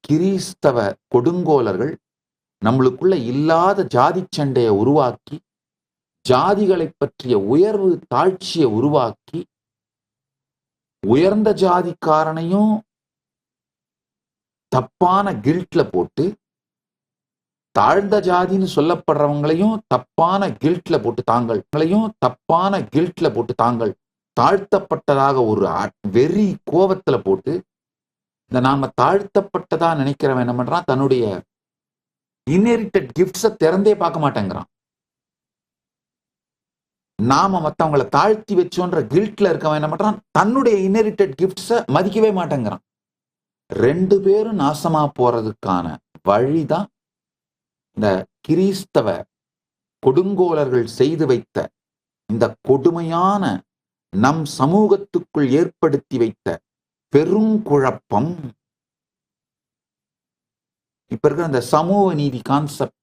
கிறிஸ்தவ கொடுங்கோலர்கள் நம்மளுக்குள்ள இல்லாத ஜாதி சண்டையை உருவாக்கி, ஜாதிகளை பற்றிய உயர்வு தாழ்ச்சியை உருவாக்கி, உயர்ந்த ஜாதிக்காரனையும் தப்பான கில்ட்ல போட்டு, தாழ்ந்த ஜாதின்னு சொல்லப்படுறவங்களையும் தப்பான கில்ட்ல போட்டு தாங்கள் தாழ்த்தப்பட்டதாக ஒரு வெறி கோபத்துல போட்டு, இந்த நாம தாழ்த்தப்பட்டதா நினைக்கிறவன் என்ன பண்றான், தன்னுடைய இன்ஹெரிட்டட் கிஃப்ட்ஸை திறந்தே பார்க்க மாட்டேங்கிறான். நாம மற்றவங்களை தாழ்த்தி வச்சோன்ற கில்ட்ல இருக்கவன் என்ன பண்றான், தன்னுடைய இன்ஹெரிட்டட் கிஃப்ட்ஸை மதிக்கவே மாட்டேங்கிறான். 2 பேரும் நாசமா போறதுக்கான வழிதான் இந்த கிறிஸ்தவ கொடுங்கோலர்கள் செய்து வைத்த இந்த கொடுமையான நம் சமூகத்துக்குள் ஏற்படுத்தி வைத்த பெருங்குழப்பம். இப்ப இருக்கிற அந்த சமூக நீதி கான்செப்ட்